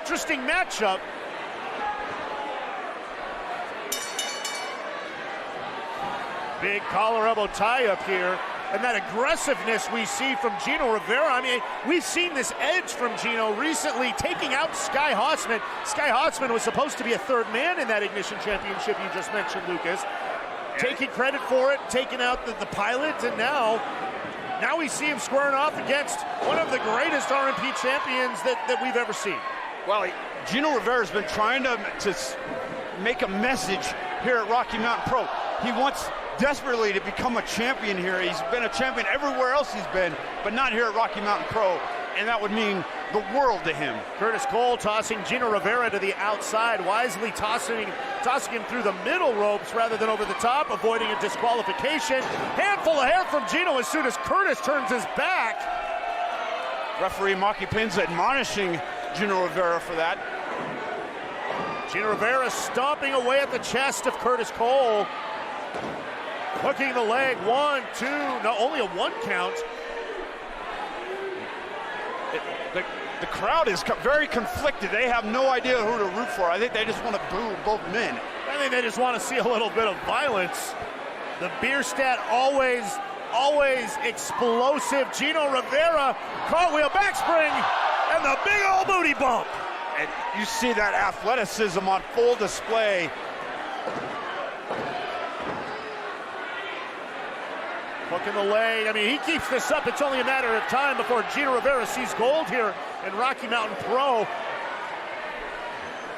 interesting matchup. Big collar elbow tie up here. And that aggressiveness we see from Gino Rivera. I mean, we've seen this edge from Gino recently, taking out Sky Hotsman. Sky Hotsman was supposed to be a third man in that Ignition Championship you just mentioned, Lucas. Taking credit for it, taking out the pilot, and now we see him squaring off against one of the greatest RMP champions that we've ever seen. Well, Gino Rivera's been trying to make a message here at Rocky Mountain Pro. He wants desperately to become a champion here. He's been a champion everywhere else he's been, but not here at Rocky Mountain Pro, and that would mean the world to him. Curtis Cole tossing Gino Rivera to the outside, wisely tossing him through the middle ropes rather than over the top, avoiding a disqualification. Handful of hair from Gino as soon as Curtis turns his back. Referee Maki Pins admonishing Gino Rivera for that. Gino Rivera stomping away at the chest of Curtis Cole. Hooking the leg, 1, 2, no, only a 1 count. The crowd is very conflicted. They have no idea who to root for. I think they just want to boo both men. I think they just want to see a little bit of violence. The Bierstadt always explosive. Gino Rivera, cartwheel backspring, and the big old booty bump. And you see that athleticism on full display. Hook in the leg. I mean, he keeps this up. It's only a matter of time before Gino Rivera sees gold here in Rocky Mountain Pro.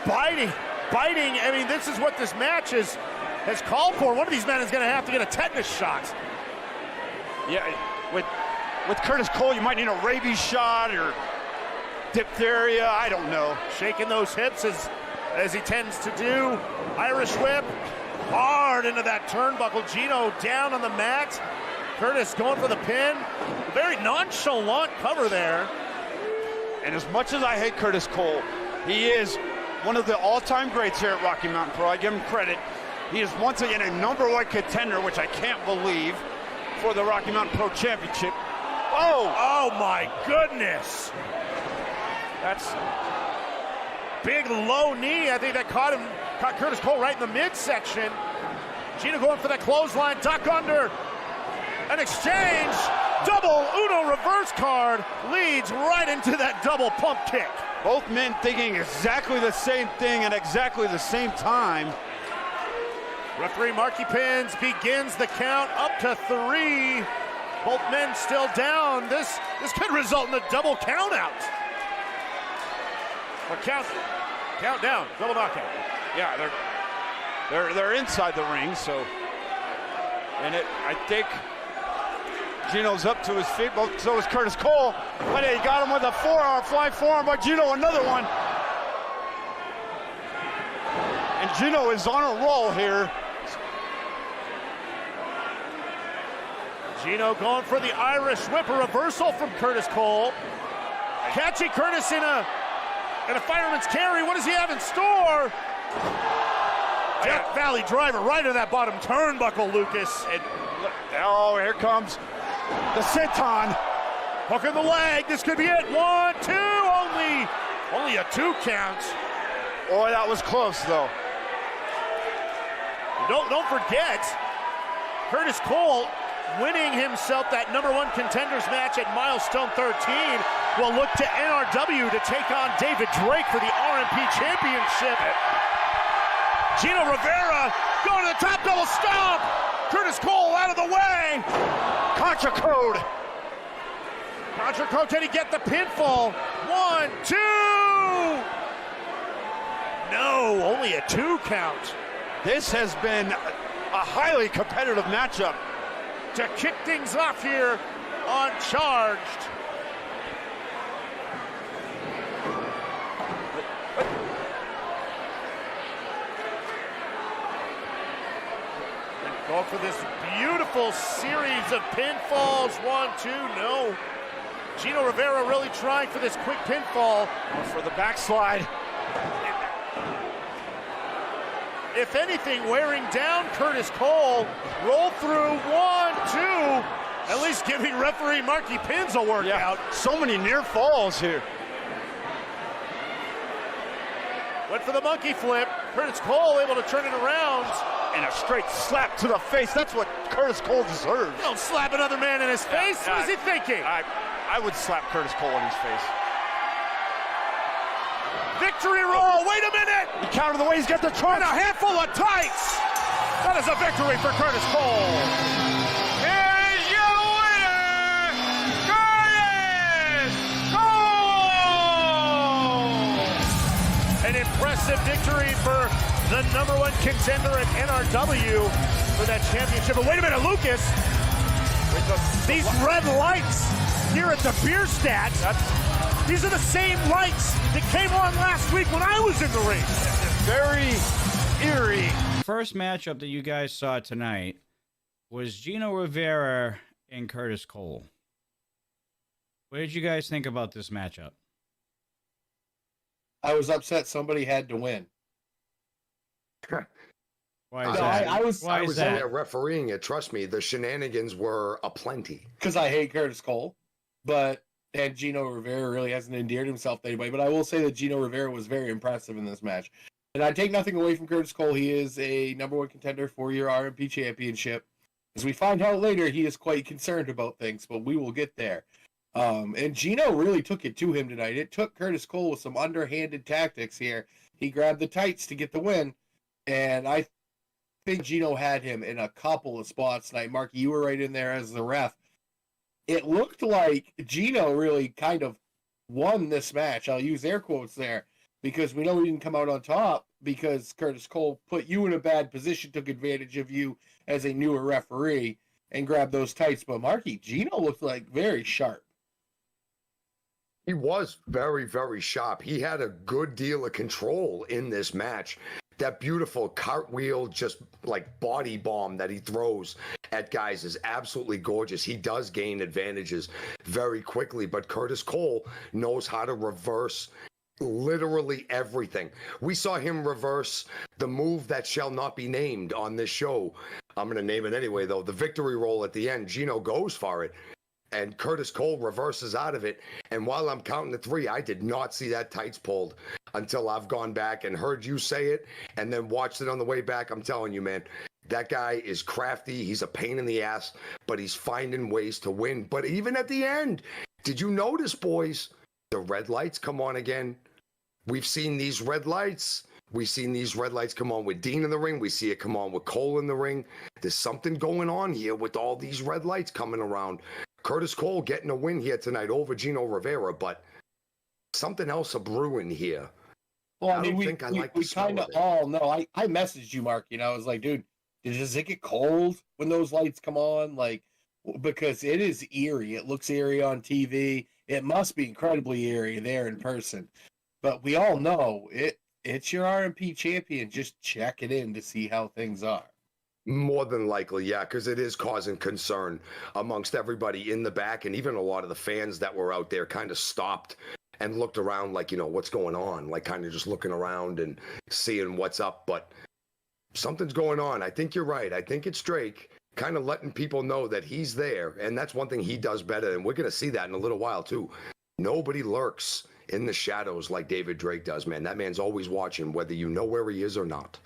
Biting. I mean, this is what this match has called for. One of these men is going to have to get a tetanus shot. Yeah, with Curtis Cole, you might need a rabies shot or diphtheria. I don't know. Shaking those hips as he tends to do. Irish whip. Hard into that turnbuckle. Gino down on the mat. Curtis going for the pin. Very nonchalant cover there. And as much as I hate Curtis Cole, he is one of the all-time greats here at Rocky Mountain Pro. I give him credit. He is once again a #1 contender, which I can't believe, for the Rocky Mountain Pro Championship. Oh my goodness. That's big low knee. I think that caught Curtis Cole right in the midsection. Gino going for that clothesline, duck under. An exchange, double Uno reverse card, leads right into that double pump kick. Both men thinking exactly the same thing at exactly the same time. Referee Marky Pins begins the count up to 3. Both men still down. This could result in a double count out. Or count down, double knockout. Yeah, they're inside the ring, so, and I think Gino's up to his feet, but so is Curtis Cole. But he got him with a flying forearm by Gino, another one. And Gino is on a roll here. Gino going for the Irish whip, a reversal from Curtis Cole. Catching Curtis in a fireman's carry. What does he have in store? Death Valley driver right into that bottom turnbuckle, Lucas. And, oh, here comes the senton. Hook in the leg. This could be it. 1, 2. Only a 2 count. Boy, that was close, though. Don't forget, Curtis Cole winning himself that #1 contenders match at Milestone 13 will look to NRW to take on David Drake for the RMP Championship. Gino Rivera going to the top double stomp. Curtis Cole out of the way. Contra code. Contra code, can he get the pinfall? 1, 2. No, only a 2 count. This has been a highly competitive matchup. To kick things off here on Charged. Go for this beautiful series of pinfalls. 1, 2, no. Gino Rivera really trying for this quick pinfall. For the backslide. If anything, wearing down Curtis Cole. Roll through, 1, 2. At least giving referee Marky Pins a workout. Yeah, so many near falls here. Went for the monkey flip. Curtis Cole able to turn it around. And a straight slap to the face. That's what Curtis Cole deserves. You don't slap another man in his face. What is he thinking? I would slap Curtis Cole in his face. Victory roll. Wait a minute. He counted the way he's got the trunk. And a handful of tights. That is a victory for Curtis Cole. Here is your winner, Curtis Cole. An impressive victory for the #1 contender at NRW for that championship. But wait a minute, Lucas. These red lights here at the beer stat, these are the same lights that came on last week when I was in the ring. Very eerie. First matchup that you guys saw tonight was Gino Rivera and Curtis Cole. What did you guys think about this matchup? I was upset somebody had to win. Why is that? I was that? there refereeing it. Trust me, the shenanigans were aplenty. Because I hate Curtis Cole, and Gino Rivera really hasn't endeared himself to anybody. But I will say that Gino Rivera was very impressive in this match. And I take nothing away from Curtis Cole. He is a #1 contender for your RMP championship. As we find out later, he is quite concerned about things, but we will get there. And Gino really took it to him tonight. It took Curtis Cole with some underhanded tactics here. He grabbed the tights to get the win. And I think Gino had him in a couple of spots tonight. Marky, you were right in there as the ref. It looked like Gino really kind of won this match. I'll use air quotes there because we know he didn't come out on top because Curtis Cole put you in a bad position, took advantage of you as a newer referee and grabbed those tights. But Marky, Gino looked like very sharp. He was very, very sharp. He had a good deal of control in this match. That beautiful cartwheel, just like body bomb that he throws at guys is absolutely gorgeous. He does gain advantages very quickly, but Curtis Cole knows how to reverse literally everything. We saw him reverse the move that shall not be named on this show. I'm going to name it anyway, though. The victory roll at the end, Gino goes for it. And Curtis Cole reverses out of it. And while I'm counting to 3, I did not see that tights pulled until I've gone back and heard you say it and then watched it on the way back. I'm telling you, man, that guy is crafty. He's a pain in the ass, but he's finding ways to win. But even at the end, did you notice, boys, the red lights come on again? We've seen these red lights. We've seen these red lights come on with Dean in the ring. We see it come on with Cole in the ring. There's something going on here with all these red lights coming around. Curtis Cole getting a win here tonight over Gino Rivera, but something else a brewing here. Well, I mean, we kind of all know. I messaged you, Mark. I was like, dude, does it get cold when those lights come on? Like, because it is eerie. It looks eerie on TV. It must be incredibly eerie there in person. But we all know it's your RMP champion. Just check it in to see how things are. More than likely, yeah, because it is causing concern amongst everybody in the back, and even a lot of the fans that were out there kind of stopped and looked around like, what's going on, like kind of just looking around and seeing what's up. But something's going on. I think you're right. I think it's Drake kind of letting people know that he's there, and that's one thing he does better, and we're going to see that in a little while, too. Nobody lurks in the shadows like David Drake does, man. That man's always watching, whether you know where he is or not.